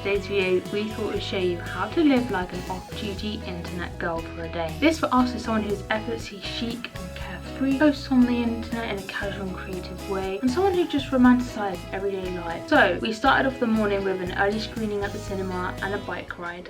today's video we thought we'd show you how to live like an off-duty internet girl for a day. This for us is someone who's effortlessly chic and carefree, posts on the internet in a casual and creative way, and someone who just romanticizes everyday life. So we started off the morning with an early screening at the cinema and a bike ride.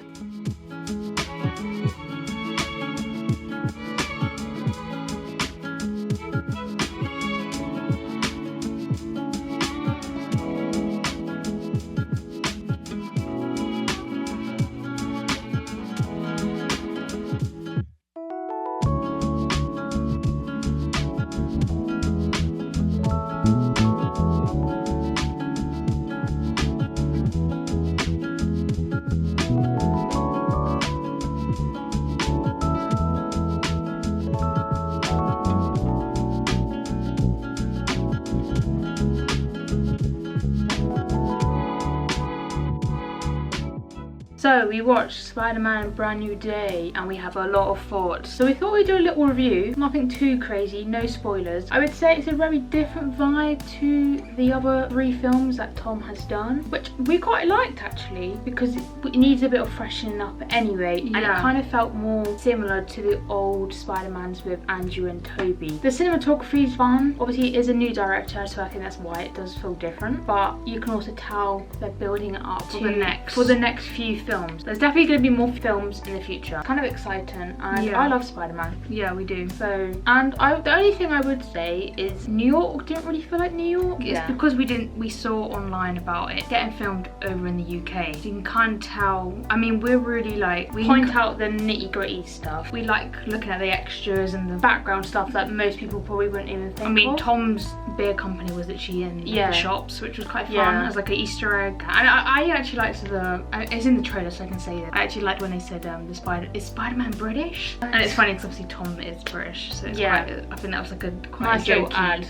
So we watched Spider-Man Brand New Day and we have a lot of thoughts. So we thought we'd do a little review, nothing too crazy, no spoilers. I would say it's a very different vibe to the other 3 films that Tom has done, which we quite liked actually, because it needs a bit of freshening up anyway, and it kind of felt more similar to the old Spider-Mans with Andrew and Toby. The cinematography is fun. Obviously it is a new director, so I think that's why it does feel different, but you can also tell they're building it up for the next few films. There's definitely going to be more films in the future. Kind of exciting, and I love Spider-Man. Yeah, we do. So, and the only thing I would say is New York didn't really feel like New York. Yeah. It's because we saw online about it getting filmed over in the UK. So you can kind of tell. I mean, we're really like, we point out the nitty-gritty stuff. We like looking at the extras and the background stuff that most people probably wouldn't even think of. I mean, Tom's beer company was actually in the shops, which was quite fun as like an Easter egg. And I actually liked it's in the trailer, so I can say that. I actually liked when they said is Spider-Man British? And it's funny because obviously Tom is British, so it's quite, I think that was like quite nice little add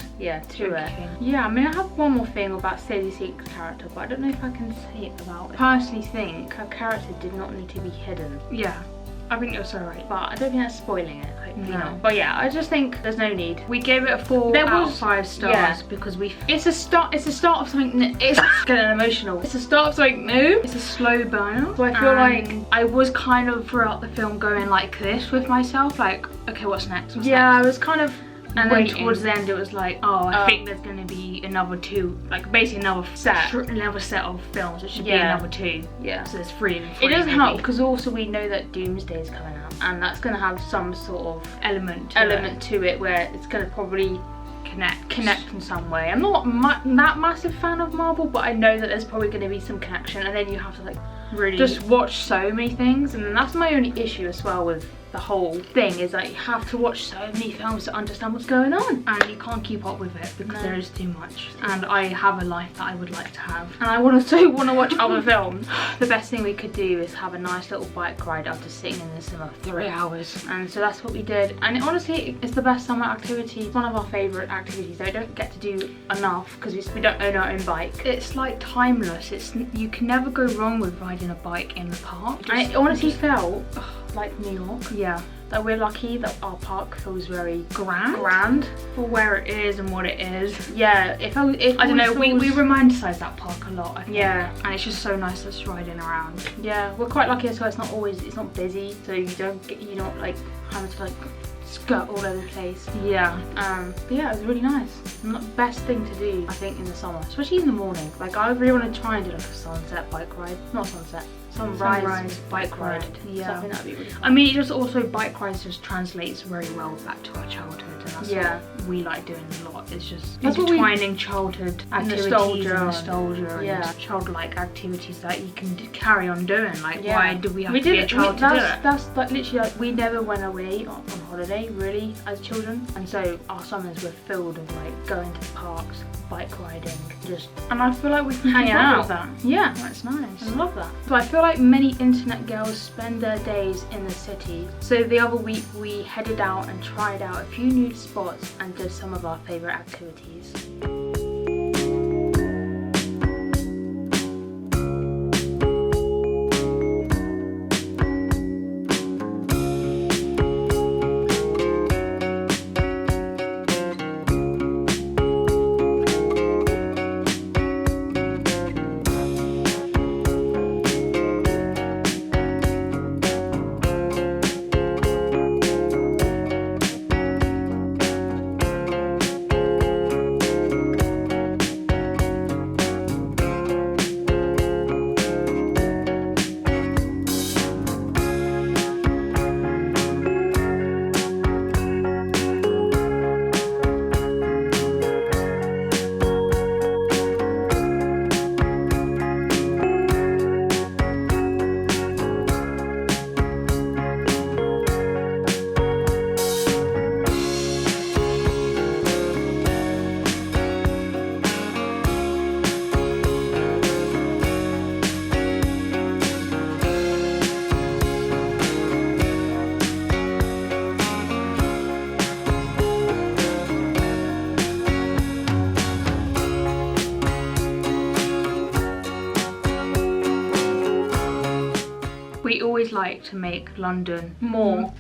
to it. Yeah, I mean I have one more thing about Sadie Sink character, but I don't know if I can say it about it. I personally think her character did not need to be hidden. Yeah. I think you're so right, but I don't think that's spoiling it. No. But yeah, I just think there's no need. We gave it a 4 out of 5 stars because it's a start of something. It's getting emotional. It's a start of something new. It's a slow burner. So I feel like I was kind of throughout the film going like this with myself, like, okay, what's next? What's next? I was kind of. And then towards the end it was like, oh, I think there's going to be another 2, like basically another set of films. It should be another 2. Yeah. So there's 3 and 3. It doesn't help because also we know that Doomsday is coming out, and that's going to have some sort of element to it where it's going to probably connect in some way. I'm not that massive fan of Marvel, but I know that there's probably going to be some connection, and then you have to like really just watch so many things, and that's my only issue as well with the whole thing, is that you have to watch so many films to understand what's going on, and you can't keep up with it because there is too much, and I have a life that I would like to have, and I also want to watch other films. The best thing we could do is have a nice little bike ride after sitting in the cinema for 3 hours, and so that's what we did, and honestly it's the best summer activity. It's one of our favourite activities that I don't get to do enough because we don't own our own bike. It's like timeless. You can never go wrong with riding a bike in the park, and it honestly felt like New York. Yeah, that we're lucky that our park feels very grand for where it is and what it is. Yeah, I don't know, we romanticize that park a lot, I think. Yeah, and it's just so nice just riding around. Yeah, we're quite lucky as well. It's not busy, so you're not like having to like skirt all over the place. Yeah, but yeah, it was really nice. Best thing to do, I think, in the summer, especially in the morning. Like I really want to try and do like a sunset bike ride, not sunset. Sunrise bike ride. Yeah, so I think that'd be really fun. I mean, it just also bike rides just translates very well back to our childhood, and that's what we like doing a lot. It's just intertwining childhood activities, nostalgia and childlike activities that you can carry on doing. Like, why do we have to be a child to do it? That's like literally like we never went away on holiday really as children, and so our summers were filled of like going to the parks, bike riding, and I feel like we can hang out with that. Yeah, that's nice. I love that. So I feel like many internet girls spend their days in the city. So the other week we headed out and tried out a few new spots and did some of our favourite activities. like to make London more.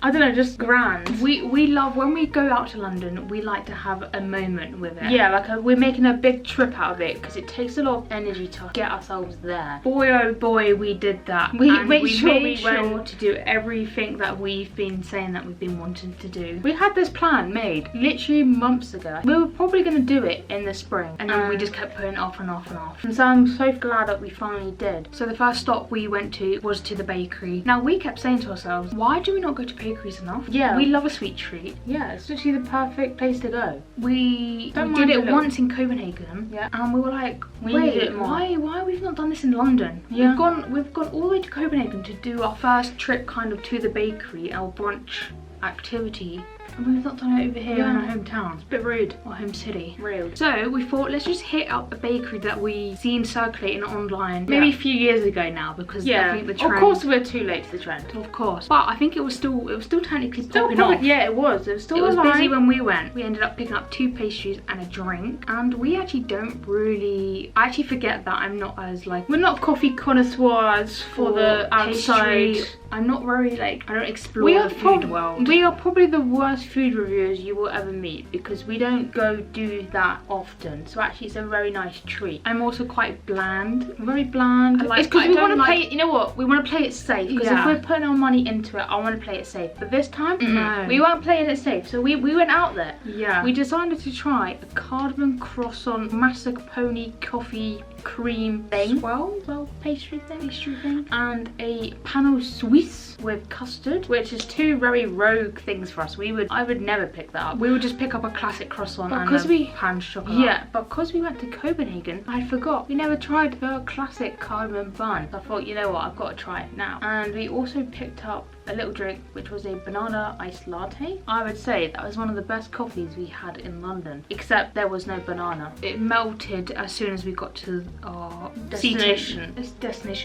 I don't know, just grand. We love when we go out to London, we like to have a moment with it. Yeah, like we're making a big trip out of it because it takes a lot of energy to get ourselves there. Boy oh boy, we did that. We made sure to do everything that we've been saying that we've been wanting to do. We had this plan made literally months ago. We were probably going to do it in the spring, and then we just kept putting it off and off and off. And so I'm so glad that we finally did. So the first stop we went to was to the bakery. Now we kept saying to ourselves, why do we not go to bakeries enough? Yeah, we love a sweet treat. Yeah, it's literally the perfect place to go. We did it once in Copenhagen. Yeah, and we were like, wait, why we've not done this in London? Yeah, we've gone all the way to Copenhagen to do our first trip kind of to the bakery, our brunch activity, and we've not done it over here in our hometown. It's a bit rude. Our home city. Real. So we thought, let's just hit up a bakery that we seen circulating online maybe a few years ago now, because I think the trend. Of course we're too late to the trend. Of course. But I think it was still technically popping off. Yeah, it was. It was still busy when we went. We ended up picking up 2 pastries and a drink, and we actually don't really, I actually forget that I'm not as like, we're not coffee connoisseurs for the outside. I'm not very like, I don't explore the food world. We are probably the worst food reviewers you will ever meet, because we don't go do that often. So actually it's a very nice treat. I'm also quite bland. I'm very bland. It's because we want to play it, you know what? We want to play it safe. Because if we're putting our money into it, I want to play it safe. But this time, no. We weren't playing it safe. So we went out there. Yeah. We decided to try a cardamom croissant mascarpone coffee cream thing. Well, pastry thing. And a pan au suisse with custard, which is 2 very rogue things for us. I would never pick that up. We would just pick up a classic croissant and a pan chocolate. Yeah, but because we went to Copenhagen, I forgot. We never tried the classic cardamom bun. So I thought, you know what, I've got to try it now. And we also picked up a little drink, which was a banana iced latte. I would say that was one of the best coffees we had in London, except there was no banana. It melted as soon as we got to our destination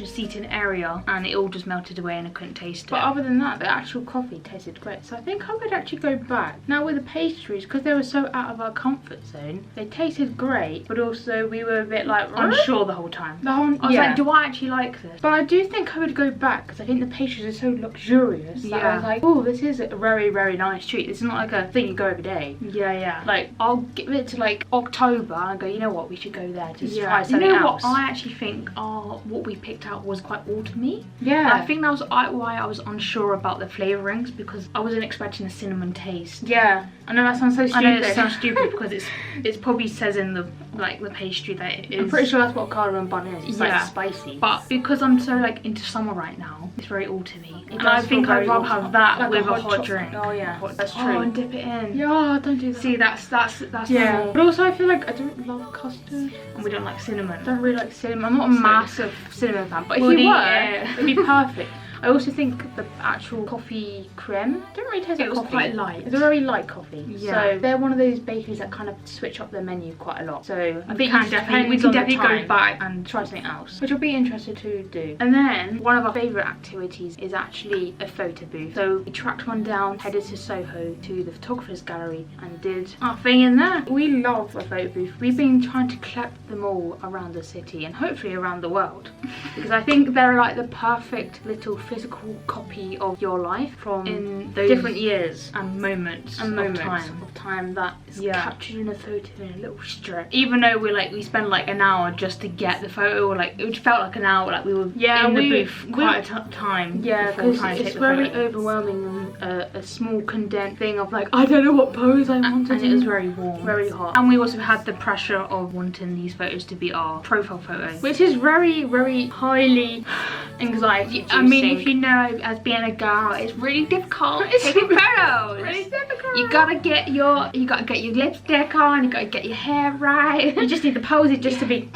seating area, and it all just melted away and I couldn't taste it. But other than that, the actual coffee tasted great. So I think I would actually go back. Now with the pastries, because they were so out of our comfort zone, they tasted great, but also we were a bit like unsure the whole time. I was like, do I actually like this? But I do think I would go back, because I think the pastries are so luxurious. That I was like, oh, this is a very, very nice treat. This is not like a thing you go every day. Yeah. Like, I'll give it to like October and go, you know what, we should go there to try something else. What I actually think what we picked out was quite autumny. Yeah. I think that was why I was unsure about the flavourings, because I wasn't expecting a cinnamon taste. Yeah. I know that sounds so stupid. I know it sounds stupid because it's probably says in the pastry that it is. I'm pretty sure that's what a cardamom bun is. It's like spicy. But because I'm so like into summer right now, it's very autumny. And I think I'd rather have that like with a hot drink. Oh yeah, that's true. Oh, and dip it in. Yeah, don't do that. See, that's normal. But also I feel like I don't love custard, and we don't like cinnamon. I don't really like cinnamon. I'm not a massive cinnamon fan, but if you were, it'd be perfect. I also think the actual coffee creme don't really taste like coffee. It was quite light. It's a very light coffee. Yeah. So they're one of those bakeries that kind of switch up their menu quite a lot. So I think we can definitely go back and try something else, which I'll be interested to do. And then one of our favourite activities is actually a photo booth. So we tracked one down, headed to Soho to the photographer's gallery and did our thing in there. We love a photo booth. We've been trying to collect them all around the city and hopefully around the world, because I think they're like the perfect little physical copy of your life from in those different years and moments of time that is captured in a photo in a little strip. Even though we spent like an hour just to get the photo, or like it felt like an hour, like we were in the booth quite a time. Yeah, because it's very overwhelming and a small condensed thing of like, I don't know what pose I wanted. And it was very warm, very hot. And we also had the pressure of wanting these photos to be our profile photo, which is very, very highly anxiety inducing. I mean, if you know, as being a girl, it's really difficult taking photos. Really difficult. You gotta get your lipstick on, you gotta get your hair right. You just need the poses just to be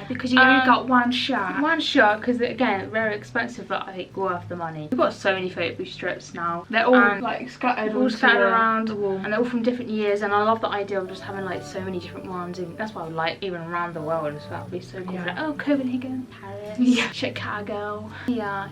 because you only got one shot. One shot, because again, very expensive, but I think worth the money. We've got so many photo booth strips now. They're all like scattered around the wall, and they're all from different years. And I love the idea of just having like so many different ones, and that's why I like even around the world as well. It'd be so cool. Like, oh, Copenhagen, Paris, Chicago, here.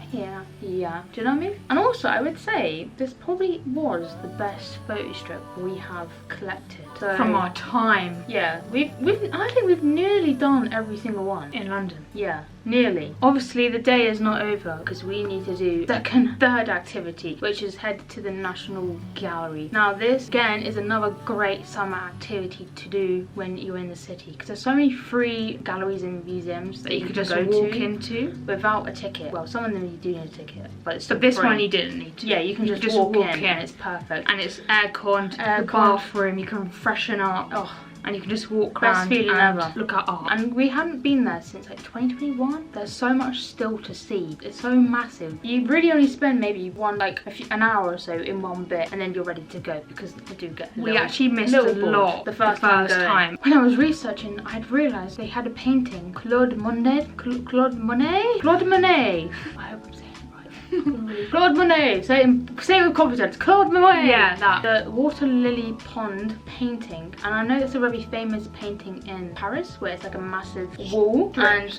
Do you know what I mean? And also, I would say this probably was the best photo strip we have collected from our time. Yeah, I think we've nearly done every single 1. In London. Yeah, nearly. Obviously the day is not over because we need to do third activity, which is head to the National Gallery. Now this again is another great summer activity to do when you're in the city, because there's so many free galleries and museums that you could just walk into without a ticket. Well, some of them you do need a ticket, but this one you didn't need to. Yeah, you can just walk in and it's perfect. And it's air-conned, the bathroom, you can freshen up. And you can just walk around and look at art. And we hadn't been there since like 2021. There's so much still to see. It's so massive. You really only spend maybe an hour or so in one bit, and then you're ready to go, because they do get we actually missed a lot the first time. When I was researching, I'd realised they had a painting, Claude Monet. I hope I'm saying Claude Monet, say it with confidence. Claude Monet. Yeah, that. The Water Lily Pond painting, and I know it's a very famous painting in Paris, where it's like a massive wall. And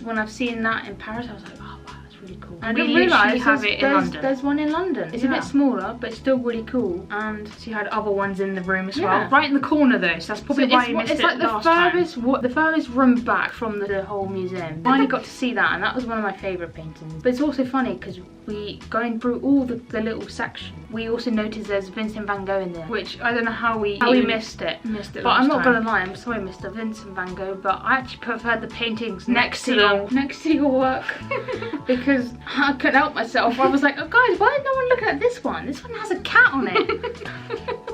when I've seen that in Paris, I was like, oh wow, that's really cool. And I didn't realise there's one in London. It's a bit smaller, but it's still really cool. And so you had other ones in the room as well, right in the corner though. So that's probably why you missed it last time. It's like the furthest room back from the whole museum. Finally got to see that, and that was one of my favourite paintings. But it's also funny because we going through all the little sections. We also noticed there's Vincent van Gogh in there, which I don't know how we missed it. But I'm not gonna lie, I'm sorry, Mr. Vincent van Gogh, but I actually preferred the paintings next to your work because I couldn't help myself. I was like, oh guys, why is no one looking at this one? This one has a cat on it.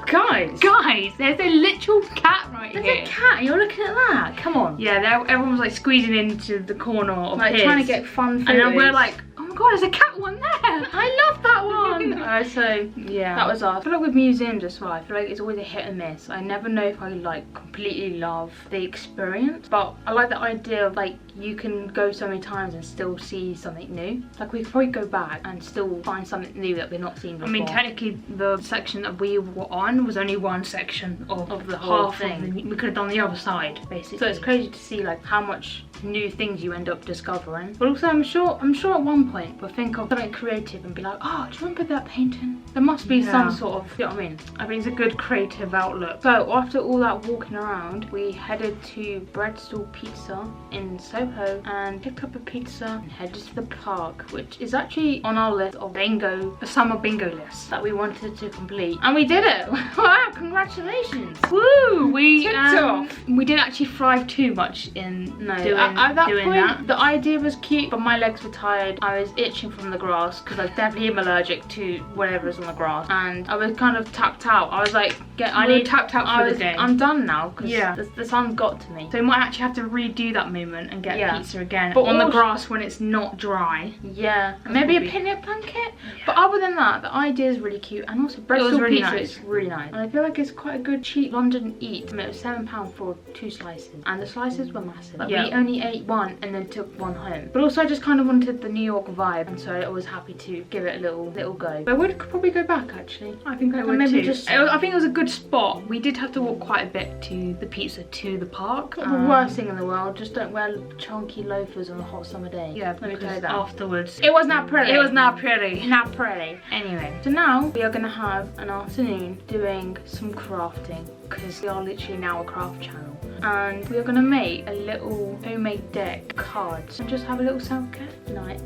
Guys, there's a literal cat right here. There's a cat, and you're looking at that? Come on. Yeah, everyone was like squeezing into the corner of his, trying to get fun photos. And then we're like, oh my god, there's a cat one there. I love that one. So yeah, that was us. I feel like with museums as well, I feel like it's always a hit and miss. I never know if I like completely love the experience, but I like the idea of like you can go so many times and still see something new. Like we could probably go back and still find something new that we've not seen before. I mean, technically the section that we were on was only one section of the whole thing. We could have done the other side basically. So it's crazy to see like how much new things you end up discovering. But also I'm sure at one point we'll think of something creative and be like, oh, do you remember that painting? There must be some sort of, you know what I mean? I think it's a good creative outlook. So after all that walking around, we headed to Breadstall Pizza in Soho and picked up a pizza and headed to the park, which is actually on our list of the summer bingo list that we wanted to complete. And we did it! Wow, congratulations! Woo! We didn't actually thrive too much in doing at that point, that. The idea was cute, but my legs were tired. I was itching from the grass because I definitely am allergic to whatever's on the grass, and I was kind of tapped out. I was like, tapped out for the day. I'm done now because the sun got to me. So we might actually have to redo that moment and get pizza again, but on the grass when it's not dry. Yeah, maybe a picnic blanket. Yeah. But other than that, the idea is really cute, and also Breadstall pizza is really nice. And I feel like it's quite a good cheap London eat. I mean, it was £7 for 2 slices, and the slices were massive. Like, we only ate one and then took one home. But also I just kind of wanted the New York vibe, and so I was happy to give it a little go. But I would probably go back actually. I think I would maybe too. I think it was a good spot. We did have to walk quite a bit to the pizza to the park. Not the worst thing in the world. Just don't wear chunky loafers on a hot summer day. Yeah, let me tell you that. Afterwards, it was not pretty. It was not pretty. Not pretty. Anyway, so now we are gonna have an afternoon doing some crafting, because we are literally now a craft channel, and we are gonna make a little homemade deck cards and just have a little self-care night.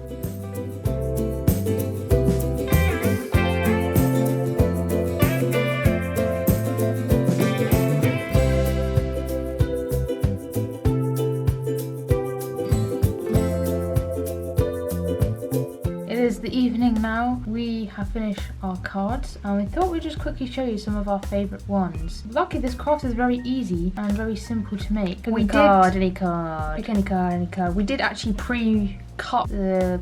The evening now, we have finished our cards, and we thought we'd just quickly show you some of our favourite ones. Luckily this craft is very easy and very simple to make. Pick any card. Pick any card. We did actually pre-cut the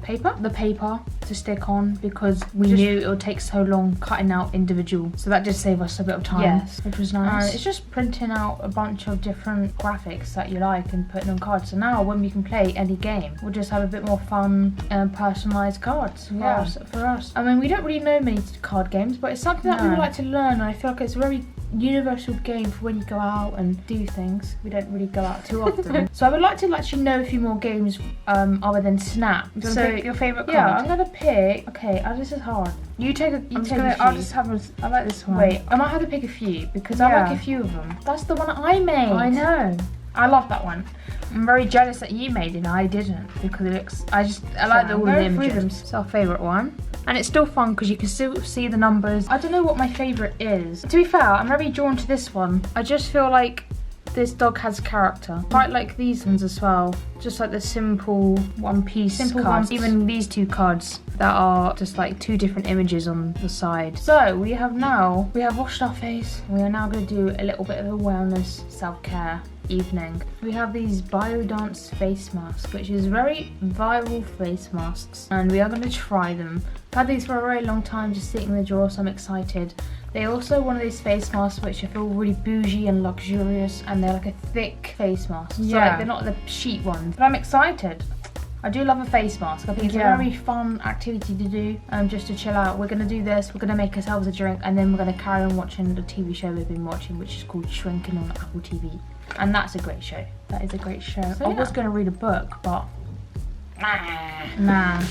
paper to stick on, because we knew it would take so long cutting out individual, so that did save us a bit of time, which was nice. It's just printing out a bunch of different graphics that you like and putting on cards, so now when we can play any game, we'll just have a bit more fun and personalised cards for us. I mean, we don't really know many card games, but it's something that we would like to learn, and I feel like it's a very universal game for when you go out and do things. We don't really go out too often. So I would like to let you know a few more games other than Snap. So pick your favourite card? Yeah, I'm gonna pick. Okay, this is hard. You take a. I like this one. Wait, I might have to pick a few because I like a few of them. That's the one I made. I know. I love that one. I'm very jealous that you made it and I didn't, because it looks, I like all the images. It's our favourite one. And it's still fun because you can still see the numbers. I don't know what my favourite is. To be fair, I'm very drawn to this one. I just feel like this dog has character. Quite like these ones as well. Just like the simple one-piece cards. Even these two cards that are just like two different images on the side. So we have washed our face. We are now going to do a little bit of a wellness self-care evening. We have these biodance face masks, which is very viral face masks, and we are going to try them. I've had these for a very long time, just sitting in the drawer, so I'm excited. They're also one of these face masks which I feel really bougie and luxurious, and they're like a thick face mask. So like, they're not the sheet ones. But I'm excited. I do love a face mask. I think it's a very fun activity to do, just to chill out. We're going to do this, we're going to make ourselves a drink, and then we're going to carry on watching the TV show we've been watching, which is called Shrinking on Apple TV. And that's a great show. That is a great show. So, I was going to read a book, but nah.